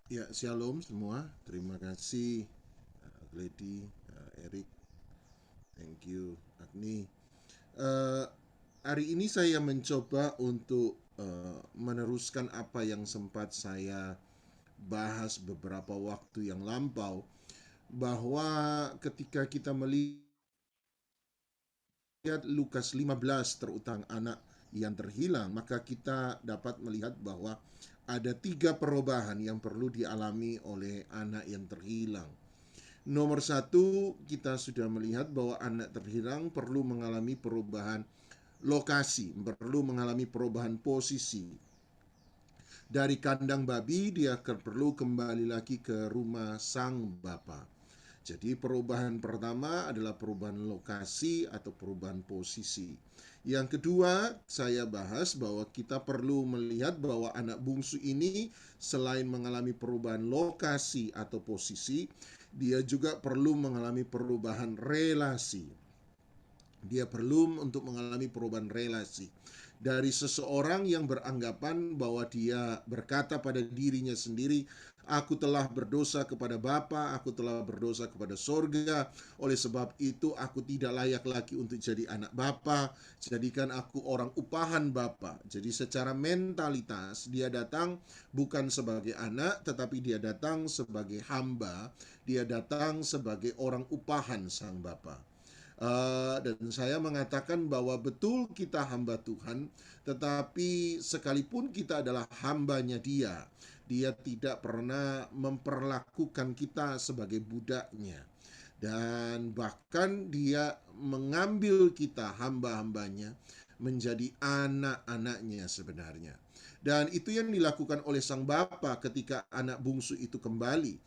Ya, shalom semua. Terima kasih, Glady, Eric, thank you, Agni. Eh, Hari ini saya mencoba untuk meneruskan apa yang sempat saya bahas beberapa waktu yang lampau, bahwa ketika kita melihat Lukas 15 terutama anak yang terhilang, maka kita dapat melihat bahwa ada tiga perubahan yang perlu dialami oleh anak yang terhilang. Nomor satu, kita sudah melihat bahwa anak terhilang perlu mengalami perubahan lokasi, perlu mengalami perubahan posisi. Dari kandang babi, dia perlu kembali lagi ke rumah sang bapa. Jadi perubahan pertama adalah perubahan lokasi atau perubahan posisi. Yang kedua, saya bahas bahwa kita perlu melihat bahwa anak bungsu ini selain mengalami perubahan lokasi atau posisi, dia juga perlu mengalami perubahan relasi. Dia perlu untuk mengalami perubahan relasi dari seseorang yang beranggapan bahwa dia berkata pada dirinya sendiri, aku telah berdosa kepada Bapa, aku telah berdosa kepada sorga, oleh sebab itu aku tidak layak lagi untuk jadi anak Bapa, jadikan aku orang upahan Bapa. Jadi secara mentalitas dia datang bukan sebagai anak, tetapi dia datang sebagai hamba, dia datang sebagai orang upahan sang Bapa. Dan saya mengatakan bahwa betul kita hamba Tuhan, tetapi sekalipun kita adalah hambanya Dia, Dia tidak pernah memperlakukan kita sebagai budaknya. Dan bahkan Dia mengambil kita hamba-hambanya menjadi anak-anaknya sebenarnya. Dan itu yang dilakukan oleh sang bapa ketika anak bungsu itu kembali.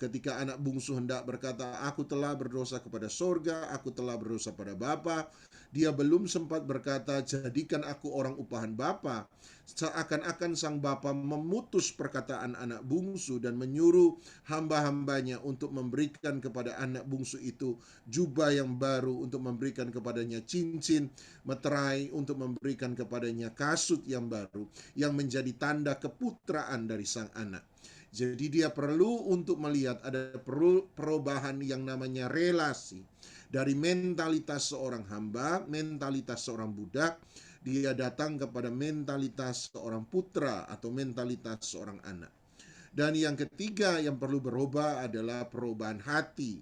Ketika anak bungsu hendak berkata, aku telah berdosa kepada sorga, aku telah berdosa pada Bapa, dia belum sempat berkata, jadikan aku orang upahan Bapa. Seakan-akan sang Bapa memutus perkataan anak bungsu dan menyuruh hamba-hambanya untuk memberikan kepada anak bungsu itu jubah yang baru, untuk memberikan kepadanya cincin, meterai, untuk memberikan kepadanya kasut yang baru, yang menjadi tanda keputraan dari sang anak. Jadi dia perlu untuk melihat ada perubahan yang namanya relasi. Dari mentalitas seorang hamba, mentalitas seorang budak, dia datang kepada mentalitas seorang putra atau mentalitas seorang anak. Dan yang ketiga yang perlu berubah adalah perubahan hati.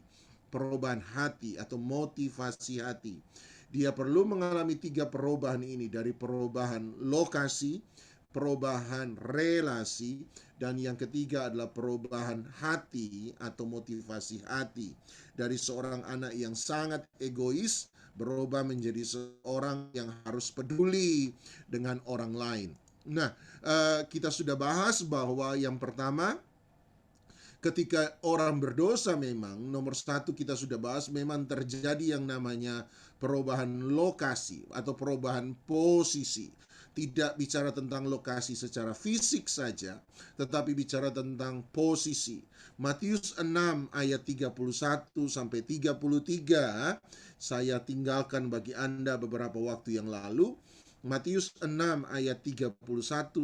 Perubahan hati atau motivasi hati. Dia perlu mengalami tiga perubahan ini, dari perubahan lokasi, perubahan relasi, dan yang ketiga adalah perubahan hati atau motivasi hati. Dari seorang anak yang sangat egois berubah menjadi seorang yang harus peduli dengan orang lain. Nah, kita sudah bahas bahwa yang pertama, ketika orang berdosa, memang nomor satu kita sudah bahas, memang terjadi yang namanya perubahan lokasi atau perubahan posisi. Tidak bicara tentang lokasi secara fisik saja, tetapi bicara tentang posisi. Matius 6 ayat 31 sampai 33 saya tinggalkan bagi Anda beberapa waktu yang lalu. Matius 6 ayat 31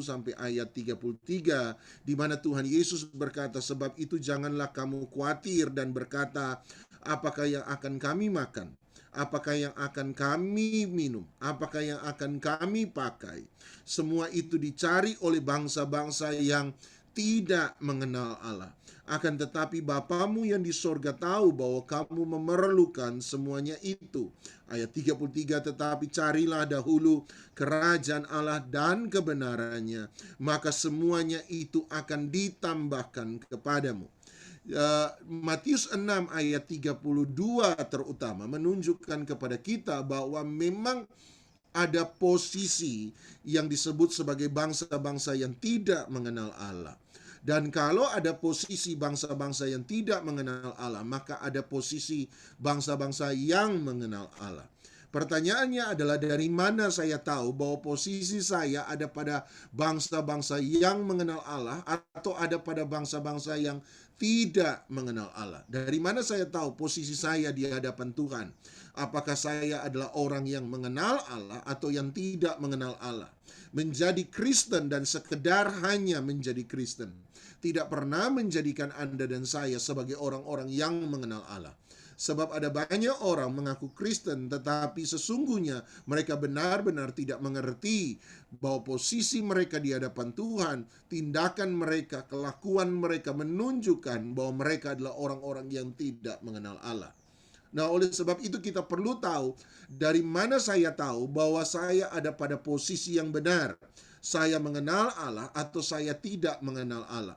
sampai ayat 33, di mana Tuhan Yesus berkata, sebab itu janganlah kamu khawatir dan berkata, apakah yang akan kami makan? Apakah yang akan kami minum? Apakah yang akan kami pakai? Semua itu dicari oleh bangsa-bangsa yang tidak mengenal Allah. Akan tetapi Bapamu yang di sorga tahu bahwa kamu memerlukan semuanya itu. Ayat 33, tetapi carilah dahulu kerajaan Allah dan kebenarannya, maka semuanya itu akan ditambahkan kepadamu. Matius 6 ayat 32 terutama menunjukkan kepada kita bahwa memang ada posisi yang disebut sebagai bangsa-bangsa yang tidak mengenal Allah. Dan kalau ada posisi bangsa-bangsa yang tidak mengenal Allah, maka ada posisi bangsa-bangsa yang mengenal Allah. Pertanyaannya adalah, dari mana saya tahu bahwa posisi saya ada pada bangsa-bangsa yang mengenal Allah atau ada pada bangsa-bangsa yang tidak mengenal Allah? Dari mana saya tahu posisi saya di hadapan Tuhan? Apakah saya adalah orang yang mengenal Allah atau yang tidak mengenal Allah? Menjadi Kristen dan sekedar hanya menjadi Kristen tidak pernah menjadikan Anda dan saya sebagai orang-orang yang mengenal Allah. Sebab ada banyak orang mengaku Kristen, tetapi sesungguhnya mereka benar-benar tidak mengerti bahwa posisi mereka di hadapan Tuhan, tindakan mereka, kelakuan mereka menunjukkan bahwa mereka adalah orang-orang yang tidak mengenal Allah. Nah, oleh sebab itu kita perlu tahu, dari mana saya tahu bahwa saya ada pada posisi yang benar. Saya mengenal Allah atau saya tidak mengenal Allah.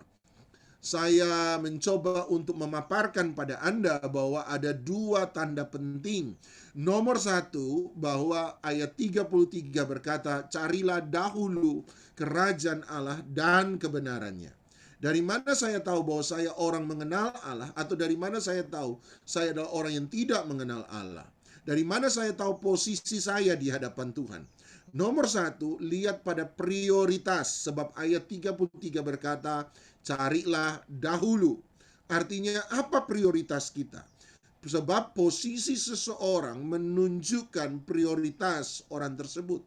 Saya mencoba untuk memaparkan pada Anda bahwa ada dua tanda penting. Nomor satu, bahwa ayat 33 berkata, carilah dahulu kerajaan Allah dan kebenarannya. Dari mana saya tahu bahwa saya orang mengenal Allah, atau dari mana saya tahu saya adalah orang yang tidak mengenal Allah? Dari mana saya tahu posisi saya di hadapan Tuhan? Nomor satu, lihat pada prioritas. Sebab ayat 33 berkata, carilah dahulu. Artinya apa prioritas kita? Sebab posisi seseorang menunjukkan prioritas orang tersebut.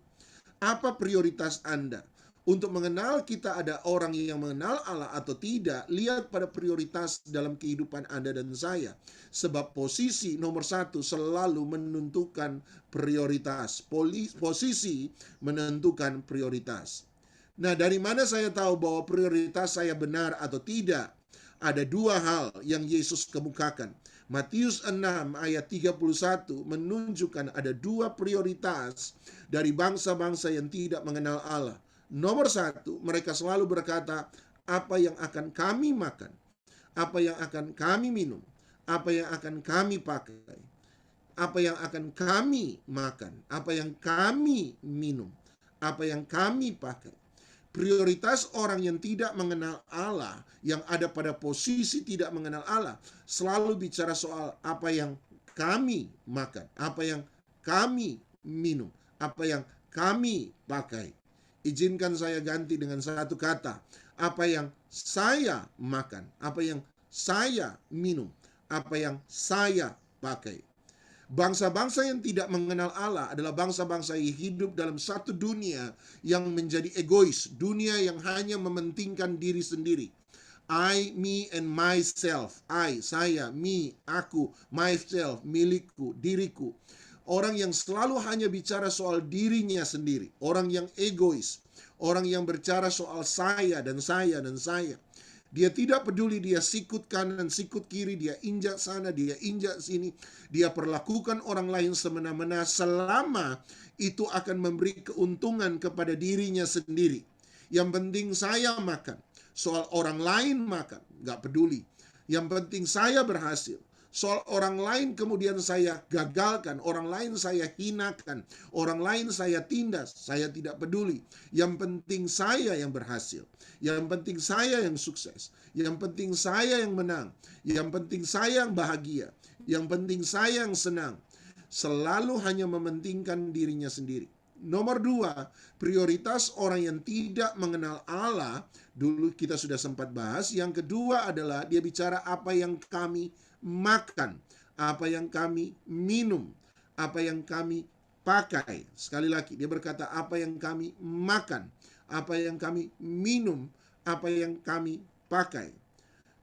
Apa prioritas Anda? Untuk mengenal kita ada orang yang mengenal Allah atau tidak, lihat pada prioritas dalam kehidupan Anda dan saya. Sebab posisi nomor satu selalu menentukan prioritas. Posisi menentukan prioritas. Nah, dari mana saya tahu bahwa prioritas saya benar atau tidak? Ada dua hal yang Yesus kemukakan. Matius 6 ayat 31 menunjukkan ada dua prioritas dari bangsa-bangsa yang tidak mengenal Allah. Nomor satu, mereka selalu berkata, apa yang akan kami makan, apa yang akan kami minum, apa yang akan kami pakai, apa yang akan kami makan, apa yang kami minum, apa yang kami pakai. Prioritas orang yang tidak mengenal Allah, yang ada pada posisi tidak mengenal Allah, selalu bicara soal apa yang kami makan, apa yang kami minum, apa yang kami pakai. Izinkan saya ganti dengan satu kata, apa yang saya makan, apa yang saya minum, apa yang saya pakai. Bangsa-bangsa yang tidak mengenal Allah adalah bangsa-bangsa yang hidup dalam satu dunia yang menjadi egois, dunia yang hanya mementingkan diri sendiri. I, me, and myself. I, saya, me, aku, myself, milikku, diriku. Orang yang selalu hanya bicara soal dirinya sendiri. Orang yang egois. Orang yang berbicara soal saya dan saya dan saya. Dia tidak peduli dia sikut kanan, sikut kiri, dia injak sana, dia injak sini. Dia perlakukan orang lain semena-mena selama itu akan memberi keuntungan kepada dirinya sendiri. Yang penting saya makan. Soal orang lain makan, gak peduli. Yang penting saya berhasil. Soal orang lain kemudian saya gagalkan, orang lain saya hinakan, orang lain saya tindas, saya tidak peduli. Yang penting saya yang berhasil, yang penting saya yang sukses, yang penting saya yang menang, yang penting saya yang bahagia, yang penting saya yang senang. Selalu hanya mementingkan dirinya sendiri. Nomor dua, prioritas orang yang tidak mengenal Allah, dulu kita sudah sempat bahas. Yang kedua adalah dia bicara apa yang kami makan, apa yang kami minum, apa yang kami pakai. Sekali lagi dia berkata apa yang kami makan, apa yang kami minum, apa yang kami pakai.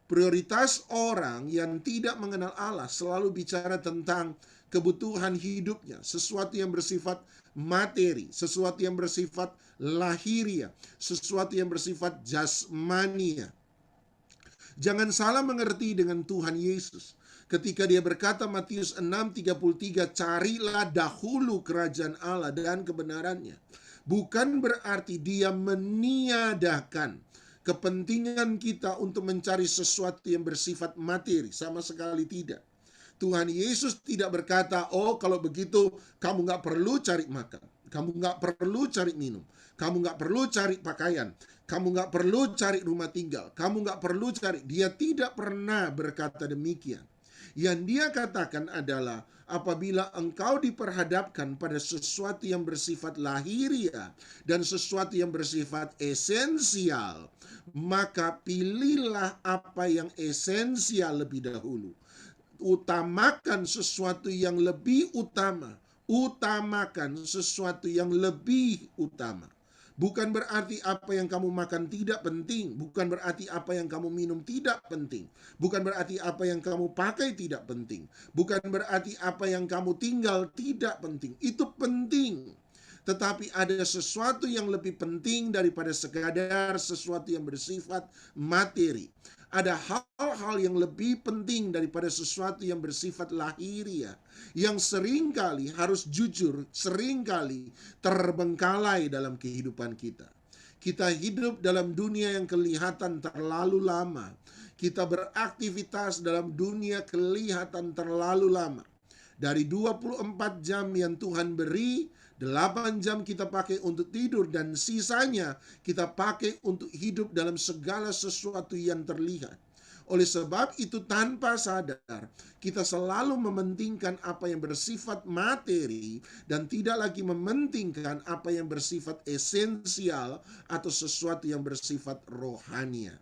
Prioritas orang yang tidak mengenal Allah selalu bicara tentang kebutuhan hidupnya, sesuatu yang bersifat materi, sesuatu yang bersifat lahiriah, sesuatu yang bersifat jasmania. Jangan salah mengerti dengan Tuhan Yesus. Ketika dia berkata Matius 6:33, carilah dahulu kerajaan Allah dan kebenarannya. Bukan berarti dia meniadakan kepentingan kita untuk mencari sesuatu yang bersifat materi. Sama sekali tidak. Tuhan Yesus tidak berkata, oh kalau begitu kamu gak perlu cari makan. Kamu gak perlu cari minum. Kamu gak perlu cari pakaian. Kamu gak perlu cari rumah tinggal. Kamu gak perlu cari. Dia tidak pernah berkata demikian. Yang dia katakan adalah apabila engkau diperhadapkan pada sesuatu yang bersifat lahiriah dan sesuatu yang bersifat esensial, maka pilihlah apa yang esensial lebih dahulu. Utamakan sesuatu yang lebih utama. Utamakan sesuatu yang lebih utama. Bukan berarti apa yang kamu makan tidak penting. Bukan berarti apa yang kamu minum tidak penting. Bukan berarti apa yang kamu pakai tidak penting. Bukan berarti apa yang kamu tinggal tidak penting. Itu penting. Tetapi ada sesuatu yang lebih penting daripada sekadar sesuatu yang bersifat materi. Ada hal-hal yang lebih penting daripada sesuatu yang bersifat lahiriah, yang seringkali harus jujur, seringkali terbengkalai dalam kehidupan kita. Kita hidup dalam dunia yang kelihatan terlalu lama. Kita beraktivitas dalam dunia kelihatan terlalu lama. Dari 24 jam yang Tuhan beri, 8 jam kita pakai untuk tidur dan sisanya kita pakai untuk hidup dalam segala sesuatu yang terlihat. Oleh sebab itu tanpa sadar kita selalu mementingkan apa yang bersifat materi dan tidak lagi mementingkan apa yang bersifat esensial atau sesuatu yang bersifat rohania.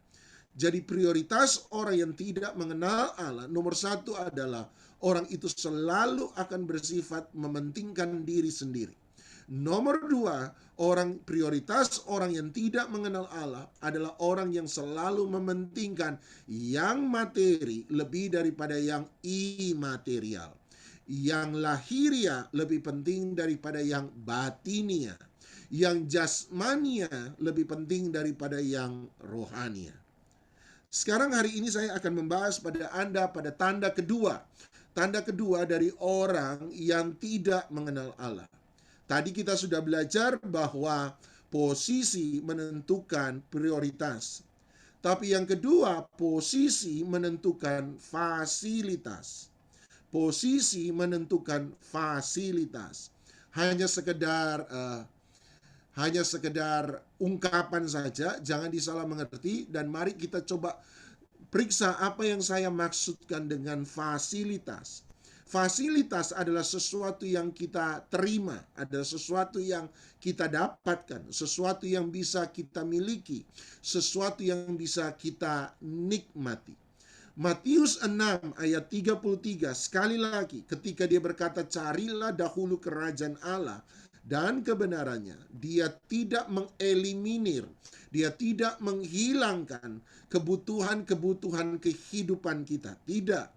Jadi prioritas orang yang tidak mengenal Allah nomor satu adalah orang itu selalu akan bersifat mementingkan diri sendiri. Nomor dua, prioritas orang yang tidak mengenal Allah adalah orang yang selalu mementingkan yang materi lebih daripada yang imaterial. Yang lahiriah lebih penting daripada yang batinia. Yang jasmania lebih penting daripada yang rohania. Sekarang hari ini saya akan membahas pada Anda pada tanda kedua. Tanda kedua dari orang yang tidak mengenal Allah. Tadi kita sudah belajar bahwa posisi menentukan prioritas. Tapi yang kedua, posisi menentukan fasilitas. Posisi menentukan fasilitas. Hanya sekedar ungkapan saja, jangan disalah mengerti, dan mari kita coba periksa apa yang saya maksudkan dengan fasilitas. Fasilitas adalah sesuatu yang kita terima, adalah sesuatu yang kita dapatkan, sesuatu yang bisa kita miliki, sesuatu yang bisa kita nikmati. Matius 6 ayat 33, sekali lagi ketika dia berkata carilah dahulu kerajaan Allah dan kebenarannya, dia tidak mengeliminir, dia tidak menghilangkan kebutuhan-kebutuhan kehidupan kita, tidak.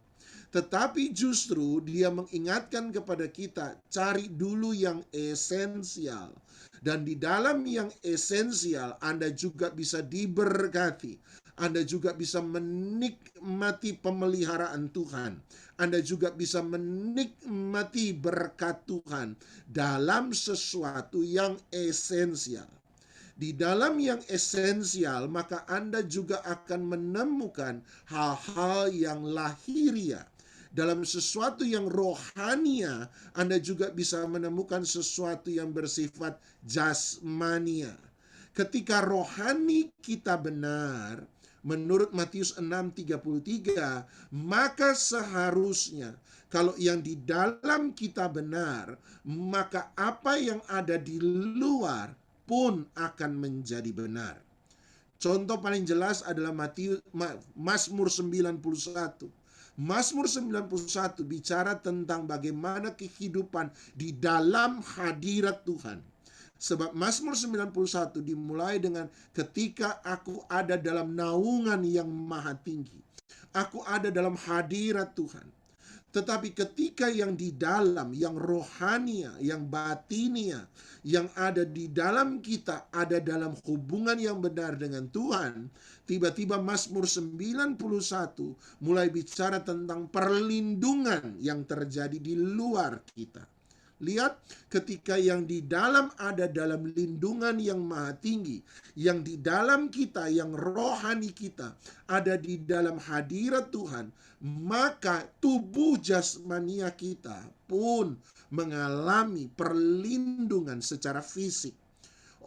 Tetapi justru dia mengingatkan kepada kita, cari dulu yang esensial. Dan di dalam yang esensial, Anda juga bisa diberkati. Anda juga bisa menikmati pemeliharaan Tuhan. Anda juga bisa menikmati berkat Tuhan dalam sesuatu yang esensial. Di dalam yang esensial, maka Anda juga akan menemukan hal-hal yang lahiriah. Dalam sesuatu yang rohania, Anda juga bisa menemukan sesuatu yang bersifat jasmania. Ketika rohani kita benar, menurut Matius 6:33, maka seharusnya kalau yang di dalam kita benar, maka apa yang ada di luar pun akan menjadi benar. Contoh paling jelas adalah Mazmur 91. Mazmur 91 bicara tentang bagaimana kehidupan di dalam hadirat Tuhan. Sebab Mazmur 91 dimulai dengan ketika aku ada dalam naungan yang maha tinggi. Aku ada dalam hadirat Tuhan. Tetapi ketika yang di dalam, yang rohania, yang batinia, yang ada di dalam kita, ada dalam hubungan yang benar dengan Tuhan, tiba-tiba Mazmur 91 mulai bicara tentang perlindungan yang terjadi di luar kita. Lihat, ketika yang di dalam ada dalam lindungan yang maha tinggi, yang di dalam kita, yang rohani kita, ada di dalam hadirat Tuhan, maka tubuh jasmania kita pun mengalami perlindungan secara fisik.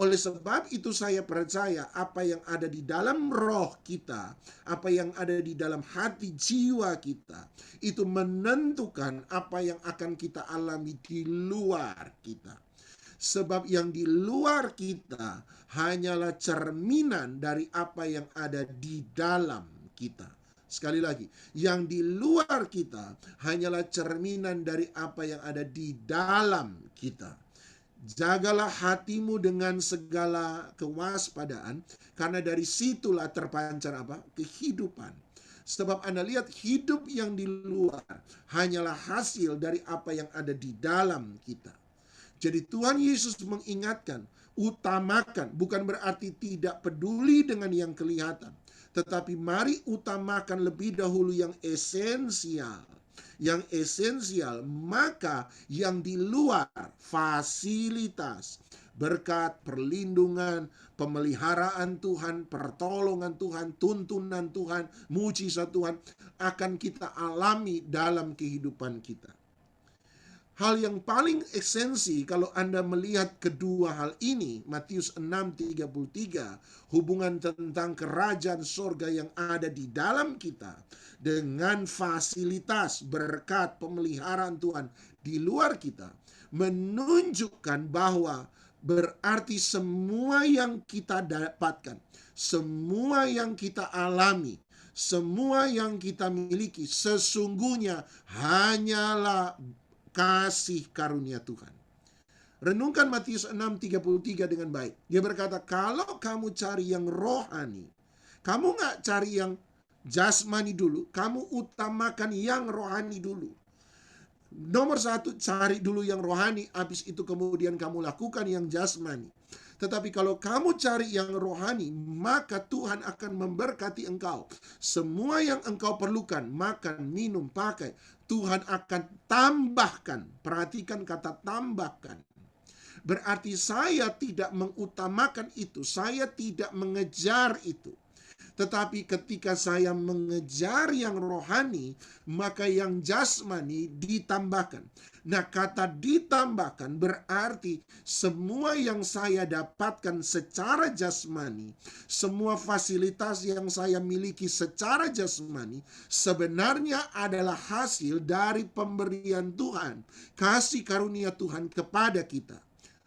Oleh sebab itu saya percaya apa yang ada di dalam roh kita, apa yang ada di dalam hati jiwa kita, itu menentukan apa yang akan kita alami di luar kita. Sebab yang di luar kita hanyalah cerminan dari apa yang ada di dalam kita. Sekali lagi, yang di luar kita hanyalah cerminan dari apa yang ada di dalam kita. Jagalah hatimu dengan segala kewaspadaan, karena dari situlah terpancar apa? Kehidupan. Sebab Anda lihat, hidup yang di luar hanyalah hasil dari apa yang ada di dalam kita. Jadi Tuhan Yesus mengingatkan, utamakan, bukan berarti tidak peduli dengan yang kelihatan, tetapi mari utamakan lebih dahulu yang esensial. Yang esensial, maka yang di luar, fasilitas, berkat, perlindungan, pemeliharaan Tuhan, pertolongan Tuhan, tuntunan Tuhan, mujizat Tuhan akan kita alami dalam kehidupan kita. Hal yang paling esensi kalau Anda melihat kedua hal ini, Matius 6:33, hubungan tentang kerajaan sorga yang ada di dalam kita dengan fasilitas, berkat, pemeliharaan Tuhan di luar kita, menunjukkan bahwa berarti semua yang kita dapatkan, semua yang kita alami, semua yang kita miliki sesungguhnya hanyalah kasih karunia Tuhan. Renungkan Matius 6:33 dengan baik. Dia berkata, kalau kamu cari yang rohani, kamu gak cari yang jasmani dulu, kamu utamakan yang rohani dulu. Nomor satu, cari dulu yang rohani, habis itu kemudian kamu lakukan yang jasmani. Tetapi kalau kamu cari yang rohani, maka Tuhan akan memberkati engkau. Semua yang engkau perlukan, makan, minum, pakai, Tuhan akan tambahkan. Perhatikan kata tambahkan. Berarti saya tidak mengutamakan itu, saya tidak mengejar itu. Tetapi ketika saya mengejar yang rohani, maka yang jasmani ditambahkan. Nah, kata ditambahkan berarti semua yang saya dapatkan secara jasmani, semua fasilitas yang saya miliki secara jasmani, sebenarnya adalah hasil dari pemberian Tuhan, kasih karunia Tuhan kepada kita.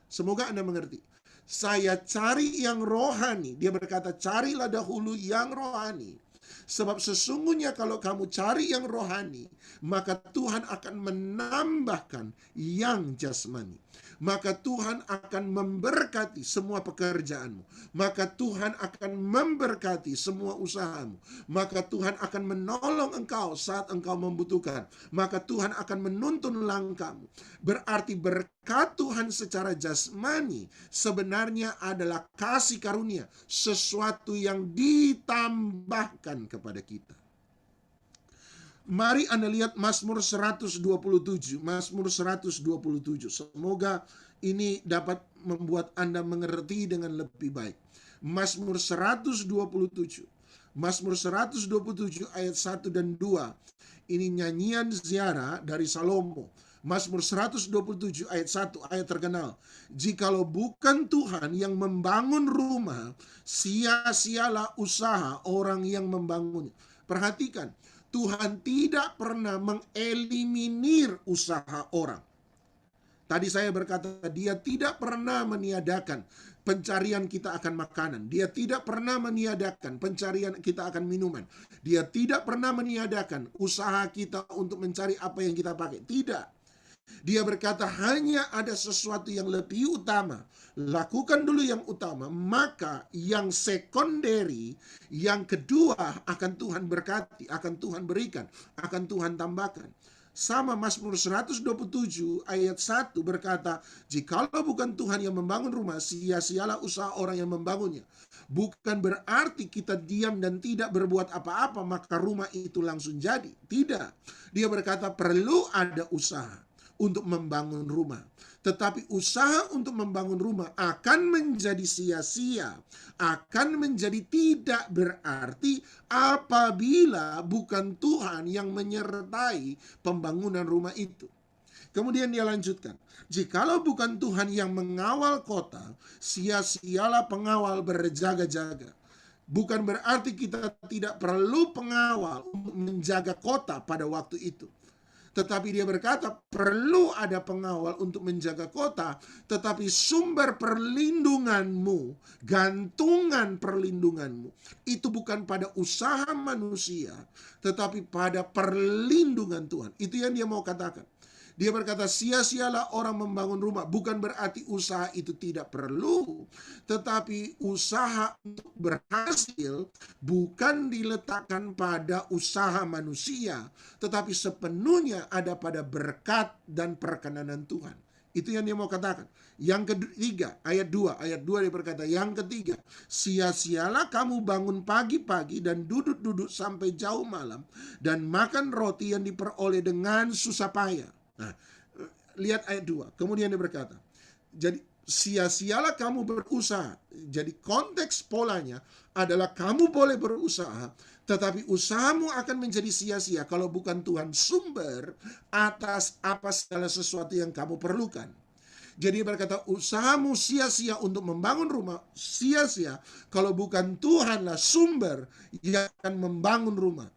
Semoga Anda mengerti. Saya cari yang rohani. Dia berkata, carilah dahulu yang rohani. Sebab sesungguhnya kalau kamu cari yang rohani, maka Tuhan akan menambahkan yang jasmani. Maka Tuhan akan memberkati semua pekerjaanmu. Maka Tuhan akan memberkati semua usahamu. Maka Tuhan akan menolong engkau saat engkau membutuhkan. Maka Tuhan akan menuntun langkahmu. Berarti berkat Tuhan secara jasmani sebenarnya adalah kasih karunia, sesuatu yang ditambahkan kepada kita. Mari Anda lihat Mazmur 127. Mazmur 127. Semoga ini dapat membuat Anda mengerti dengan lebih baik. Mazmur 127. Mazmur 127 ayat 1 dan 2. Ini nyanyian ziarah dari Salomo. Mazmur 127 ayat 1, ayat terkenal. Jikalau bukan Tuhan yang membangun rumah, sia-sialah usaha orang yang membangunnya. Perhatikan, Tuhan tidak pernah mengeliminir usaha orang. Tadi saya berkata, dia tidak pernah meniadakan pencarian kita akan makanan. Dia tidak pernah meniadakan pencarian kita akan minuman. Dia tidak pernah meniadakan usaha kita untuk mencari apa yang kita pakai. Tidak. Dia berkata hanya ada sesuatu yang lebih utama. Lakukan dulu yang utama, maka yang sekonderi, yang kedua akan Tuhan berkati, akan Tuhan berikan, akan Tuhan tambahkan. Sama Mazmur 127 ayat 1 berkata, jikalau bukan Tuhan yang membangun rumah, sia-sialah usaha orang yang membangunnya. Bukan berarti kita diam dan tidak berbuat apa-apa maka rumah itu langsung jadi. Tidak. Dia berkata perlu ada usaha untuk membangun rumah. Tetapi usaha untuk membangun rumah akan menjadi sia-sia, akan menjadi tidak berarti apabila bukan Tuhan yang menyertai pembangunan rumah itu. Kemudian dia lanjutkan, jikalau bukan Tuhan yang mengawal kota, sia-sialah pengawal berjaga-jaga. Bukan berarti kita tidak perlu pengawal untuk menjaga kota pada waktu itu. Tetapi dia berkata perlu ada pengawal untuk menjaga kota, tetapi sumber perlindunganmu, gantungan perlindunganmu, itu bukan pada usaha manusia, tetapi pada perlindungan Tuhan. Itu yang dia mau katakan. Dia berkata sia-sialah orang membangun rumah. Bukan berarti usaha itu tidak perlu. Tetapi usaha untuk berhasil bukan diletakkan pada usaha manusia. Tetapi sepenuhnya ada pada berkat dan perkenanan Tuhan. Itu yang dia mau katakan. Yang ketiga, ayat 2 dia berkata, yang ketiga, sia-sialah kamu bangun pagi-pagi dan duduk-duduk sampai jauh malam dan makan roti yang diperoleh dengan susah payah. Nah, lihat ayat 2. Kemudian dia berkata, jadi sia-sialah kamu berusaha. Jadi konteks polanya adalah kamu boleh berusaha, tetapi usahamu akan menjadi sia-sia kalau bukan Tuhan sumber atas apa segala sesuatu yang kamu perlukan. Jadi berkata usahamu sia-sia untuk membangun rumah, sia-sia kalau bukan Tuhanlah sumber yang akan membangun rumah.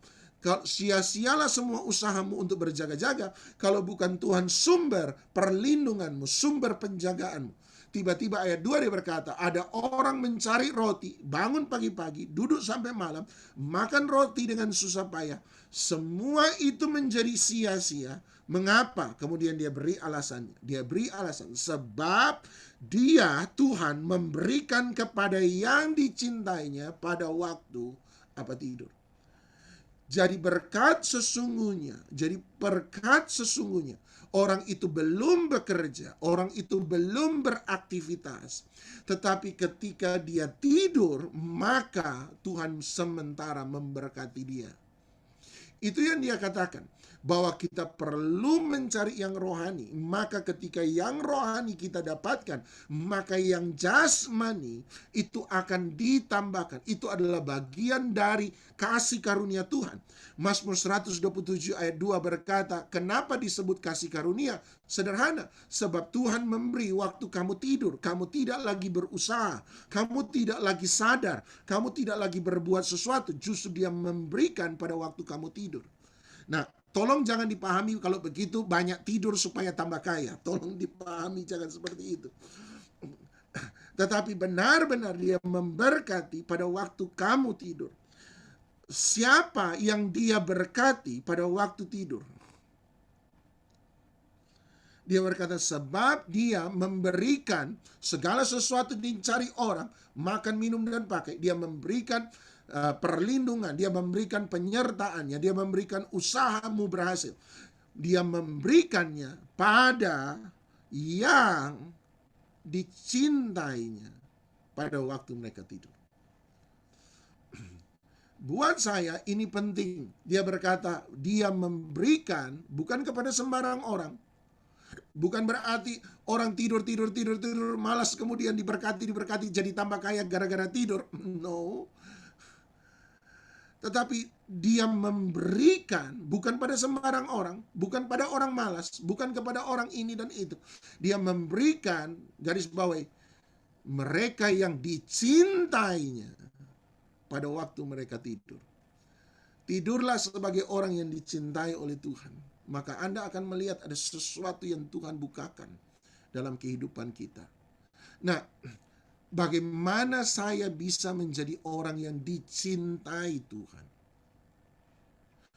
Sia-sialah semua usahamu untuk berjaga-jaga kalau bukan Tuhan sumber perlindunganmu, sumber penjagaanmu. Tiba-tiba ayat 2 dia berkata, ada orang mencari roti, bangun pagi-pagi, duduk sampai malam, makan roti dengan susah payah. Semua itu menjadi sia-sia. Mengapa? Kemudian dia beri alasannya. Dia beri alasan, sebab dia Tuhan memberikan kepada yang dicintainya pada waktu apa tidur. Jadi berkat sesungguhnya, orang itu belum bekerja, orang itu belum beraktivitas. Tetapi ketika dia tidur, maka Tuhan sementara memberkati dia. Itu yang dia katakan, bahwa kita perlu mencari yang rohani. Maka ketika yang rohani kita dapatkan, maka yang jasmani itu akan ditambahkan. Itu adalah bagian dari kasih karunia Tuhan. Mazmur 127 ayat 2 berkata, kenapa disebut kasih karunia? Sederhana, sebab Tuhan memberi waktu kamu tidur. Kamu tidak lagi berusaha, kamu tidak lagi sadar, kamu tidak lagi berbuat sesuatu. Justru dia memberikan pada waktu kamu tidur. Nah, tolong jangan dipahami kalau begitu banyak tidur supaya tambah kaya. Tolong dipahami, jangan seperti itu. Tetapi benar-benar dia memberkati pada waktu kamu tidur. Siapa yang dia berkati pada waktu tidur? Dia berkata, sebab dia memberikan segala sesuatu dicari orang, makan, minum, dan pakai. Dia memberikan perlindungan, dia memberikan penyertaannya, dia memberikan usahamu berhasil. Dia memberikannya pada yang dicintainya pada waktu mereka tidur. Buat saya ini penting. Dia berkata, dia memberikan bukan kepada sembarang orang. Bukan berarti orang tidur, malas kemudian diberkati, jadi tambah kaya gara-gara tidur. No. Tetapi dia memberikan bukan pada sembarang orang, bukan pada orang malas, bukan kepada orang ini dan itu. Dia memberikan, garis bawahi, mereka yang dicintainya pada waktu mereka tidur. Tidurlah sebagai orang yang dicintai oleh Tuhan. Maka Anda akan melihat ada sesuatu yang Tuhan bukakan dalam kehidupan kita. Nah, bagaimana saya bisa menjadi orang yang dicintai Tuhan?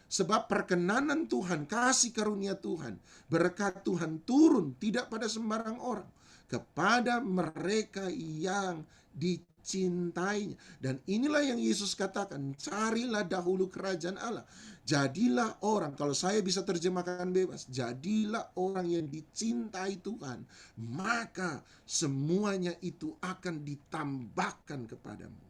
Sebab perkenanan Tuhan, kasih karunia Tuhan, berkat Tuhan turun tidak pada sembarang orang, kepada mereka yang dicintainya. Dan inilah yang Yesus katakan, carilah dahulu kerajaan Allah. Jadilah orang, kalau saya bisa terjemahkan bebas, jadilah orang yang dicintai Tuhan, maka semuanya itu akan ditambahkan kepadamu.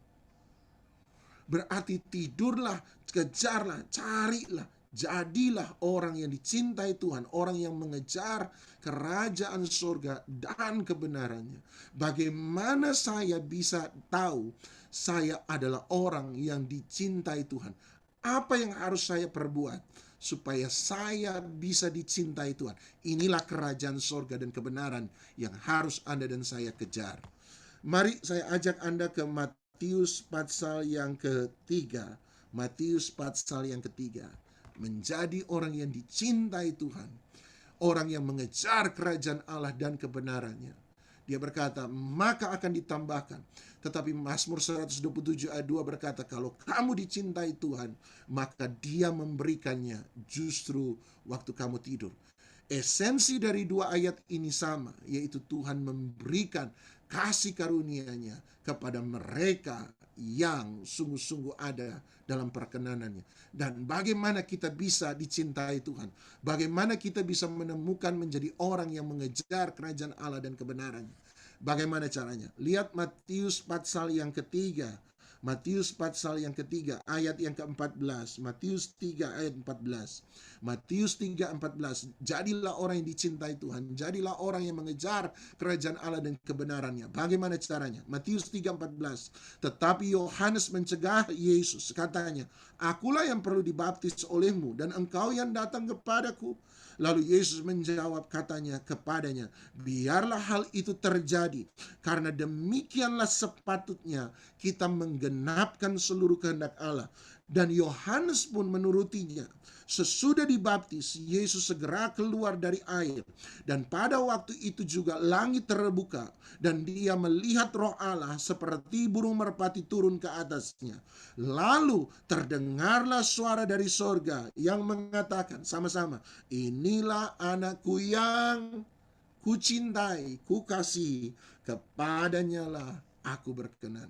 Berarti tidurlah, kejarlah, carilah, jadilah orang yang dicintai Tuhan, orang yang mengejar kerajaan surga dan kebenarannya. Bagaimana saya bisa tahu saya adalah orang yang dicintai Tuhan? Apa yang harus saya perbuat supaya saya bisa dicintai Tuhan? Inilah kerajaan sorga dan kebenaran yang harus Anda dan saya kejar. Mari saya ajak Anda ke Matius pasal yang ketiga. Matius pasal yang ketiga. Menjadi orang yang dicintai Tuhan. Orang yang mengejar kerajaan Allah dan kebenarannya. Dia berkata, maka akan ditambahkan. Tetapi Mazmur 127 ayat 2 berkata, kalau kamu dicintai Tuhan, maka Dia memberikannya justru waktu kamu tidur. Esensi dari dua ayat ini sama, yaitu Tuhan memberikan kasih karunia-Nya kepada mereka yang sungguh-sungguh ada dalam perkenanannya. Dan bagaimana kita bisa dicintai Tuhan? Bagaimana kita bisa menemukan menjadi orang yang mengejar kerajaan Allah dan kebenarannya? Bagaimana caranya? Lihat Matius pasal yang ketiga. Matius pasal yang ketiga ayat yang ke-14. Matius 3 ayat 14. Matius 3:14. Jadilah orang yang dicintai Tuhan, jadilah orang yang mengejar kerajaan Allah dan kebenarannya. Bagaimana caranya? Matius 3:14. Tetapi Yohanes mencegah Yesus, katanya, akulah yang perlu dibaptis olehmu dan engkau yang datang kepadaku. Lalu Yesus menjawab, katanya kepadanya, biarlah hal itu terjadi, karena demikianlah sepatutnya kita menggenapkan seluruh kehendak Allah. Dan Yohanes pun menurutinya. Sesudah dibaptis, Yesus segera keluar dari air. Dan pada waktu itu juga langit terbuka, dan dia melihat Roh Allah seperti burung merpati turun ke atasnya. Lalu terdengarlah suara dari sorga yang mengatakan sama-sama, inilah anakku yang kucintai, kukasihi, kepadanya lah aku berkenan.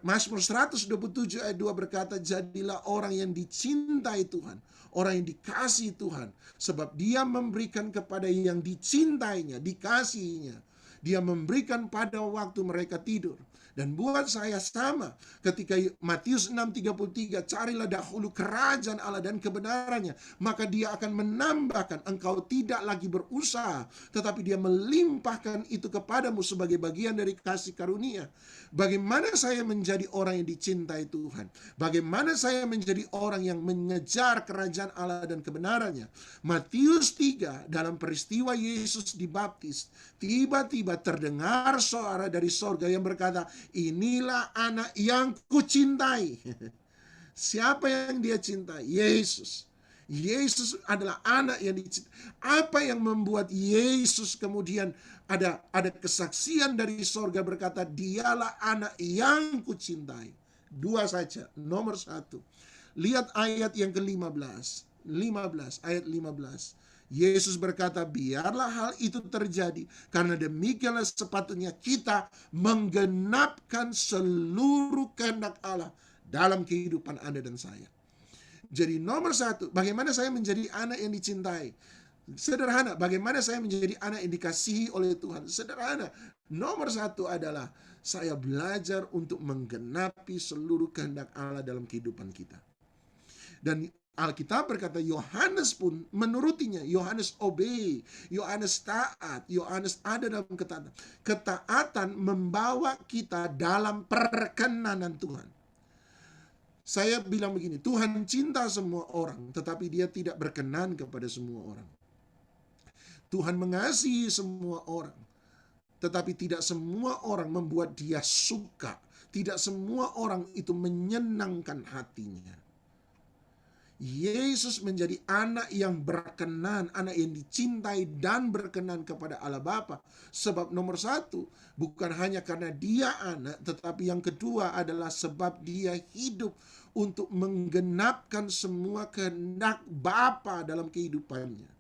Mazmur 127 ayat 2 berkata, jadilah orang yang dicintai Tuhan, orang yang dikasihi Tuhan, sebab Dia memberikan kepada yang dicintainya, dikasihinya. Dia memberikan pada waktu mereka tidur. Dan buat saya sama, ketika Matius 6:33, carilah dahulu kerajaan Allah dan kebenarannya, maka Dia akan menambahkan, engkau tidak lagi berusaha, tetapi Dia melimpahkan itu kepadamu sebagai bagian dari kasih karunia. Bagaimana saya menjadi orang yang dicintai Tuhan? Bagaimana saya menjadi orang yang mengejar kerajaan Allah dan kebenarannya? Matius 3, dalam peristiwa Yesus dibaptis, tiba-tiba terdengar suara dari sorga yang berkata, inilah anak yang kucintai. Siapa yang Dia cintai? Yesus. Yesus adalah anak yang dicintai. Apa yang membuat Yesus kemudian ada kesaksian dari sorga berkata, dialah anak yang kucintai? Dua saja. Nomor satu, lihat ayat yang ke-15. 15, ayat 15. Yesus berkata, biarlah hal itu terjadi, karena demikianlah sepatutnya kita menggenapkan seluruh kehendak Allah dalam kehidupan Anda dan saya. Jadi nomor satu, bagaimana saya menjadi anak yang dicintai? Sederhana. Bagaimana saya menjadi anak yang dikasihi oleh Tuhan? Sederhana. Nomor satu adalah saya belajar untuk menggenapi seluruh kehendak Allah dalam kehidupan kita. Dan Alkitab berkata Yohanes pun menurutinya. Yohanes obey, Yohanes taat, Yohanes ada dalam ketaatan. Ketaatan membawa kita dalam perkenanan Tuhan. Saya bilang begini, Tuhan cinta semua orang, tetapi Dia tidak berkenan kepada semua orang. Tuhan mengasihi semua orang, tetapi tidak semua orang membuat Dia suka. Tidak semua orang itu menyenangkan hatinya. Yesus menjadi anak yang berkenan, anak yang dicintai dan berkenan kepada Allah Bapa. Sebab nomor satu, bukan hanya karena Dia anak, tetapi yang kedua adalah sebab Dia hidup untuk menggenapkan semua kehendak Bapa dalam kehidupannya.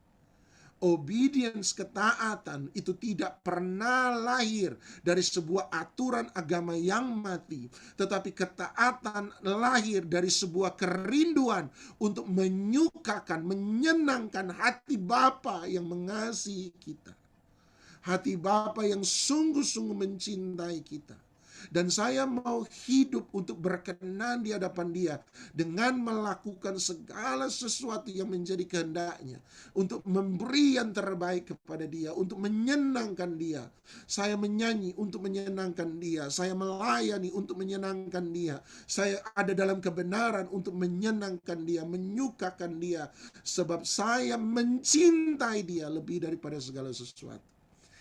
Obedience, ketaatan itu tidak pernah lahir dari sebuah aturan agama yang mati, tetapi ketaatan lahir dari sebuah kerinduan untuk menyukakan, menyenangkan hati Bapa yang mengasihi kita. Hati Bapa yang sungguh-sungguh mencintai kita. Dan saya mau hidup untuk berkenan di hadapan Dia dengan melakukan segala sesuatu yang menjadi kehendaknya, untuk memberi yang terbaik kepada Dia, untuk menyenangkan Dia. Saya menyanyi untuk menyenangkan Dia, saya melayani untuk menyenangkan Dia, saya ada dalam kebenaran untuk menyenangkan Dia, menyukakan Dia, sebab saya mencintai Dia lebih daripada segala sesuatu.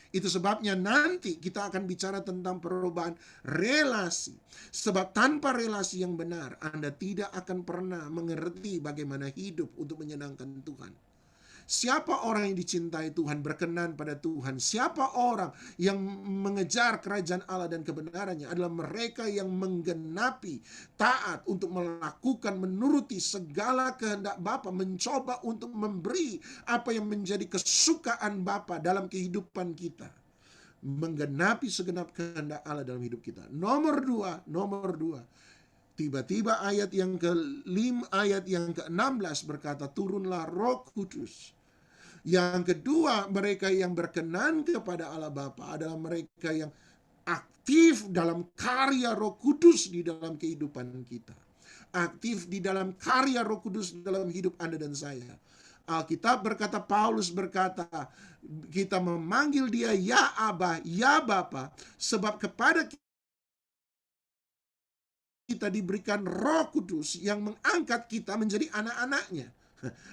Itu sebabnya nanti kita akan bicara tentang perubahan relasi. Sebab tanpa relasi yang benar, Anda tidak akan pernah mengerti bagaimana hidup untuk menyenangkan Tuhan. Siapa orang yang dicintai Tuhan, berkenan pada Tuhan? Siapa orang yang mengejar kerajaan Allah dan kebenarannya? Adalah mereka yang menggenapi, taat untuk melakukan, menuruti segala kehendak Bapa, mencoba untuk memberi apa yang menjadi kesukaan Bapa dalam kehidupan kita. Menggenapi segenap kehendak Allah dalam hidup kita. Nomor dua. Tiba-tiba ayat yang ke-16 berkata, turunlah Roh Kudus. Yang kedua, mereka yang berkenan kepada Allah Bapa adalah mereka yang aktif dalam karya Roh Kudus di dalam kehidupan kita. Aktif di dalam karya Roh Kudus dalam hidup Anda dan saya. Alkitab berkata, Paulus berkata, kita memanggil Dia ya Aba, ya Bapa, sebab kepada kita diberikan Roh Kudus yang mengangkat kita menjadi anak-anaknya.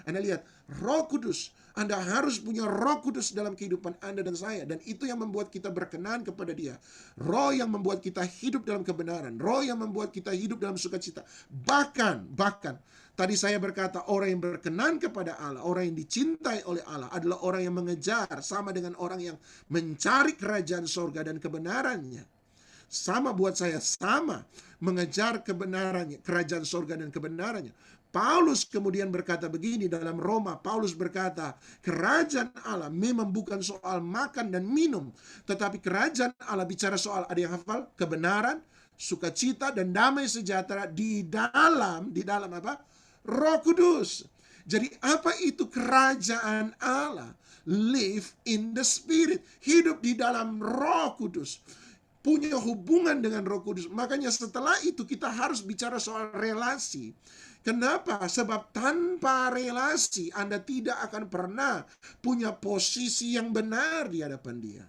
Anda lihat, Roh Kudus. Anda harus punya Roh Kudus dalam kehidupan Anda dan saya. Dan itu yang membuat kita berkenan kepada Dia. Roh yang membuat kita hidup dalam kebenaran. Roh yang membuat kita hidup dalam sukacita. Bahkan, tadi saya berkata, orang yang berkenan kepada Allah, orang yang dicintai oleh Allah, adalah orang yang mengejar, sama dengan orang yang mencari kerajaan sorga dan kebenarannya. Sama buat saya, sama mengejar kebenarannya, kerajaan sorga dan kebenarannya. Paulus kemudian berkata begini dalam Roma. Paulus berkata, kerajaan Allah memang bukan soal makan dan minum, tetapi kerajaan Allah bicara soal, ada yang hafal? Kebenaran, sukacita, dan damai sejahtera di dalam apa? Roh Kudus. Jadi apa itu kerajaan Allah? Live in the Spirit. Hidup di dalam Roh Kudus. Punya hubungan dengan Roh Kudus. Makanya setelah itu kita harus bicara soal relasi. Kenapa? Sebab tanpa relasi Anda tidak akan pernah punya posisi yang benar di hadapan Dia.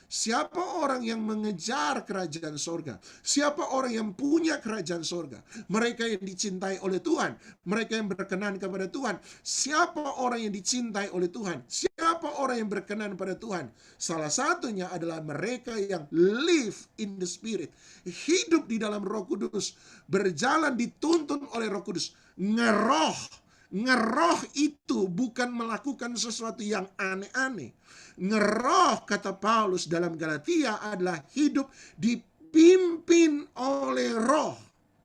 Siapa orang yang mengejar kerajaan sorga? Siapa orang yang punya kerajaan sorga? Mereka yang dicintai oleh Tuhan. Mereka yang berkenan kepada Tuhan. Siapa orang yang dicintai oleh Tuhan? Siapa orang yang berkenan pada Tuhan? Salah satunya adalah mereka yang live in the Spirit. Hidup di dalam Roh Kudus. Berjalan dituntun oleh Roh Kudus. Ngeroh itu bukan melakukan sesuatu yang aneh-aneh. Ngeroh, kata Paulus dalam Galatia, adalah hidup dipimpin oleh Roh.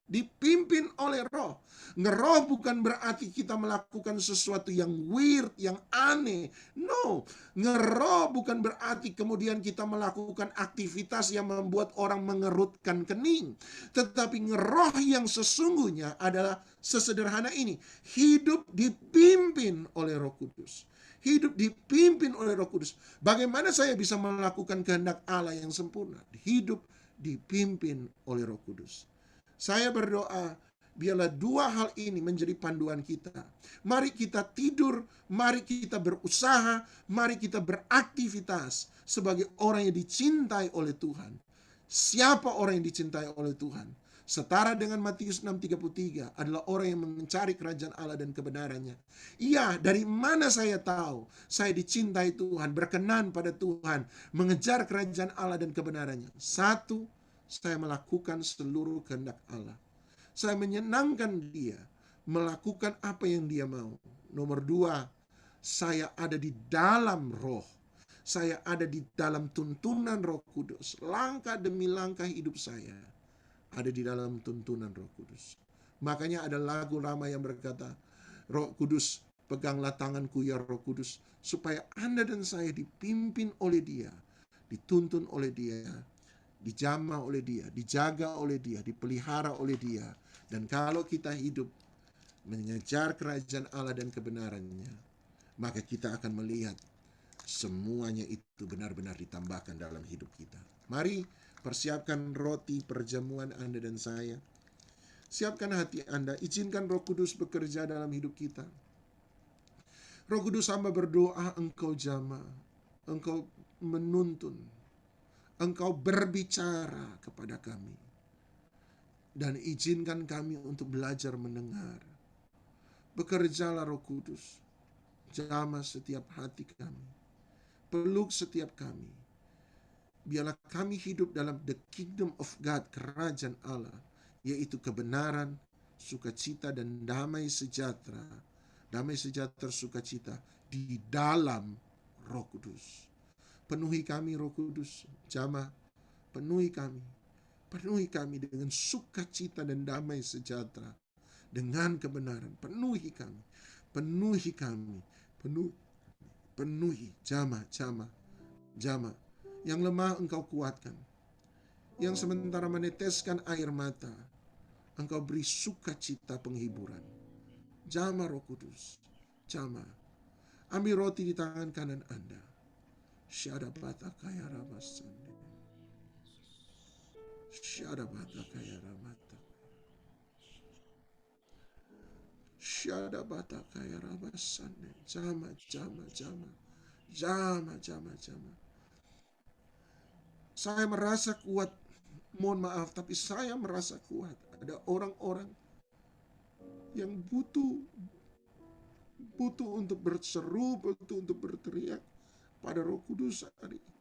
Dipimpin oleh Roh. Ngeroh bukan berarti kita melakukan sesuatu yang weird, yang aneh. No. Ngeroh bukan berarti kemudian kita melakukan aktivitas yang membuat orang mengerutkan kening. Tetapi ngeroh yang sesungguhnya adalah sesederhana ini. Hidup dipimpin oleh Roh Kudus. Hidup dipimpin oleh Roh Kudus. Bagaimana saya bisa melakukan kehendak Allah yang sempurna? Hidup dipimpin oleh Roh Kudus. Saya berdoa, biarlah dua hal ini menjadi panduan kita. Mari kita tidur, mari kita berusaha, mari kita beraktivitas sebagai orang yang dicintai oleh Tuhan. Siapa orang yang dicintai oleh Tuhan? Setara dengan Matius 6:33 adalah orang yang mencari kerajaan Allah dan kebenarannya. Iya, dari mana saya tahu saya dicintai Tuhan, berkenan pada Tuhan, mengejar kerajaan Allah dan kebenarannya? Satu, saya melakukan seluruh kehendak Allah. Saya menyenangkan Dia, melakukan apa yang Dia mau. Nomor dua, saya ada di dalam Roh. Saya ada di dalam tuntunan Roh Kudus. Langkah demi langkah hidup saya ada di dalam tuntunan Roh Kudus. Makanya ada lagu lama yang berkata, Roh Kudus, peganglah tanganku ya Roh Kudus, supaya Anda dan saya dipimpin oleh Dia, dituntun oleh Dia, dijamah oleh Dia, dijaga oleh Dia, dipelihara oleh Dia. Dan kalau kita hidup mengejar kerajaan Allah dan kebenarannya, maka kita akan melihat semuanya itu benar-benar ditambahkan dalam hidup kita. Mari Persiapkan roti perjamuan Anda dan saya. Siapkan hati Anda, izinkan Roh Kudus bekerja dalam hidup kita. Roh Kudus, hamba berdoa Engkau jamah, Engkau menuntun, Engkau berbicara kepada kami. Dan izinkan kami untuk belajar mendengar. Bekerjalah Roh Kudus, jamah setiap hati kami, peluk setiap kami. Biarlah kami hidup dalam the kingdom of God, kerajaan Allah, yaitu kebenaran, sukacita, dan damai sejahtera. Damai sejahtera, sukacita di dalam Roh Kudus. Penuhi kami Roh Kudus, jamah, penuhi kami dengan sukacita dan damai sejahtera, dengan kebenaran. Penuhi kami, penuhi, jamah. Yang lemah Engkau kuatkan, yang sementara meneteskan air mata, Engkau beri sukacita penghiburan. Jamah Roh Kudus, jamah. Ambil roti di tangan kanan Anda. Syadabata kaya rabasande. Syadabata kaya rabata. Syadabata kaya rabasande. Jamah. Saya merasa kuat. Mohon maaf, tapi saya merasa kuat. Ada orang-orang yang butuh untuk berseru, butuh untuk berteriak pada Roh Kudus hari ini.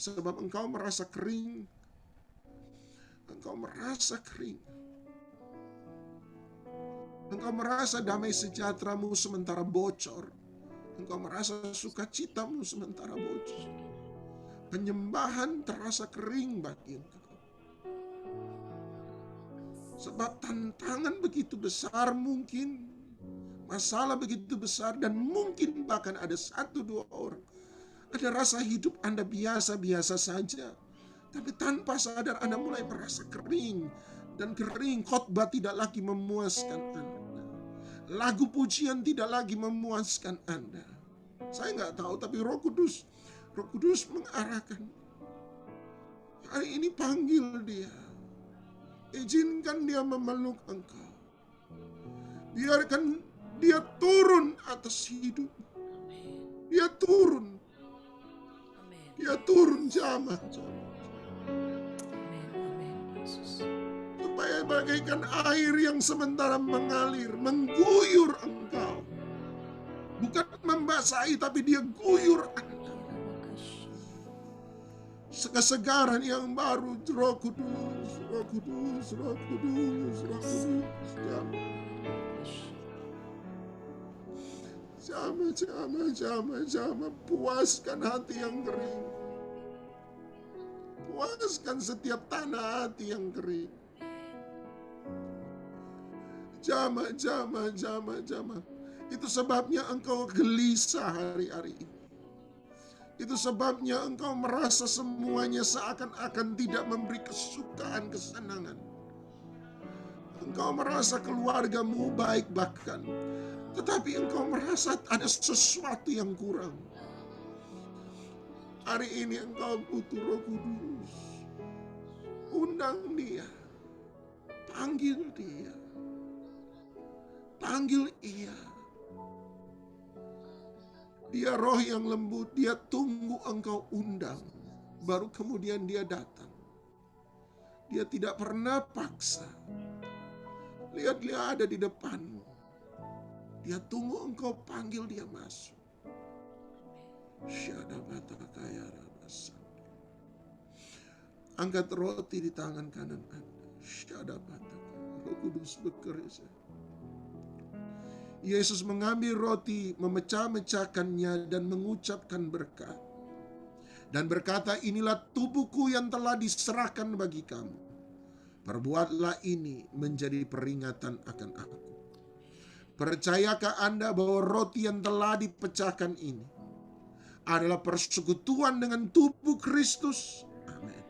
Sebab engkau merasa kering. Engkau merasa damai sejahteramu sementara bocor. Engkau merasa sukacitamu sementara bocor. Penyembahan terasa kering bagi engkau. Sebab tantangan begitu besar mungkin, masalah begitu besar, dan mungkin bahkan ada 1-2 orang. Ada rasa hidup Anda biasa-biasa saja, tapi tanpa sadar Anda mulai merasa kering. Dan kering, khotbah tidak lagi memuaskan Anda. Lagu pujian tidak lagi memuaskan Anda. Saya nggak tahu, tapi Roh Kudus mengarahkan. Hari ini panggil dia. Izinkan dia memeluk engkau. Biarkan dia turun atas hidup. Dia turun jamah. Supaya bagaikan air yang sementara mengalir, mengguyur engkau. Bukan membasahi, tapi dia guyur Anda. Kesegaran yang baru, Roh Kudus. Jamah. Puaskan hati yang kering. Puaskan setiap tanah hati yang kering. Jamah. Itu sebabnya engkau gelisah hari-hari ini. Itu sebabnya engkau merasa semuanya seakan-akan tidak memberi kesukaan, kesenangan. Engkau merasa keluargamu baik bahkan, tetapi engkau merasa ada sesuatu yang kurang. Hari ini engkau butuh Roh Kudus. Undang dia. Panggil dia. Panggil ia. Dia roh yang lembut, dia tunggu engkau undang, baru kemudian dia datang. Dia tidak pernah paksa. Lihat dia ada di depanmu. Dia tunggu engkau panggil, dia masuk. Angkat roti di tangan kanan Anda. Roh Kudus bekerja. Yesus mengambil roti, memecah-mecahkannya dan mengucapkan berkat. Dan berkata, inilah tubuhku yang telah diserahkan bagi kamu. Perbuatlah ini menjadi peringatan akan aku. Percayakah Anda bahwa roti yang telah dipecahkan ini adalah persekutuan dengan tubuh Kristus? Amin.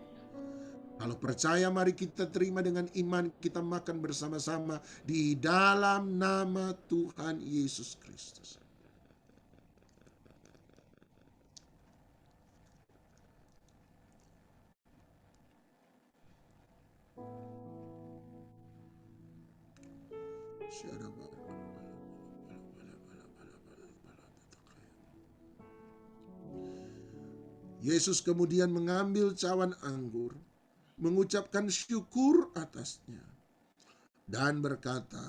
Kalau percaya, mari kita terima dengan iman, kita makan bersama-sama di dalam nama Tuhan Yesus Kristus. Yesus kemudian mengambil cawan anggur, mengucapkan syukur atasnya, dan berkata,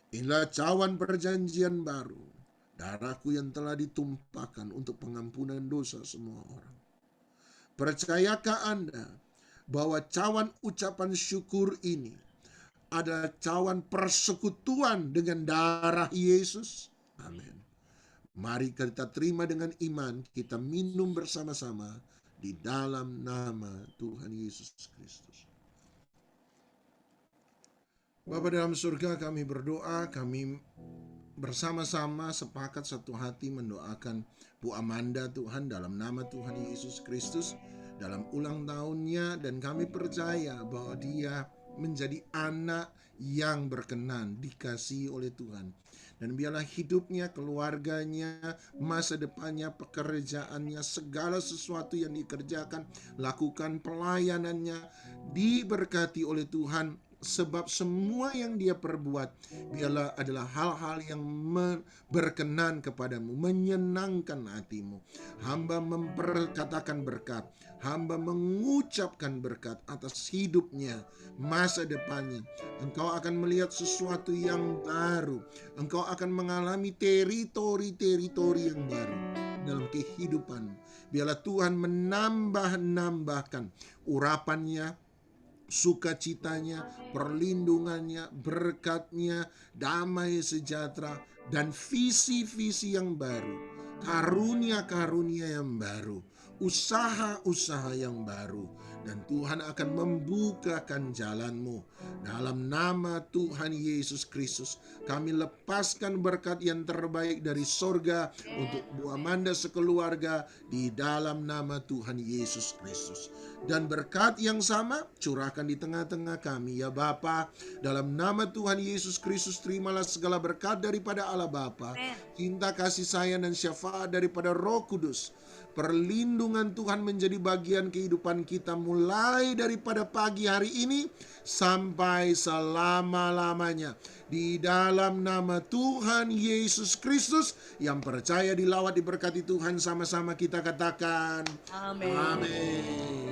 "Inilah cawan perjanjian baru, darahku yang telah ditumpahkan untuk pengampunan dosa semua orang. Percayakah Anda bahwa cawan ucapan syukur ini adalah cawan persekutuan dengan darah Yesus?" Amin. Mari kita terima dengan iman, kita minum bersama-sama di dalam nama Tuhan Yesus Kristus. Bapa dalam surga, kami berdoa, kami bersama-sama sepakat satu hati mendoakan Bu Amanda Tuhan dalam nama Tuhan Yesus Kristus dalam ulang tahunnya, dan kami percaya bahwa dia menjadi anak yang berkenan, dikasihi oleh Tuhan. Dan biarlah hidupnya, keluarganya, masa depannya, pekerjaannya, segala sesuatu yang dikerjakan, lakukan pelayanannya, diberkati oleh Tuhan. Sebab semua yang dia perbuat biarlah adalah hal-hal yang berkenan kepadamu, menyenangkan hatimu. Hamba memperkatakan berkat, hamba mengucapkan berkat atas hidupnya, masa depannya. Engkau akan melihat sesuatu yang baru. Engkau akan mengalami teritori-teritori yang baru dalam kehidupan. Biarlah Tuhan menambahkan urapannya, sukacitanya, perlindungannya, berkatnya, damai sejahtera, dan visi-visi yang baru, karunia-karunia yang baru, usaha-usaha yang baru, dan Tuhan akan membukakan jalanmu. Dalam nama Tuhan Yesus Kristus, kami lepaskan berkat yang terbaik dari sorga untuk Bu Amanda sekeluarga di dalam nama Tuhan Yesus Kristus. Dan berkat yang sama curahkan di tengah-tengah kami, ya Bapa. Dalam nama Tuhan Yesus Kristus, terimalah segala berkat daripada Allah Bapa, cinta kasih sayang dan syafaat daripada Roh Kudus. Perlindungan Tuhan menjadi bagian kehidupan kita mulai daripada pagi hari ini sampai selama-lamanya. Di dalam nama Tuhan Yesus Kristus, yang percaya, dilawat, diberkati Tuhan, sama-sama kita katakan amin. Amin.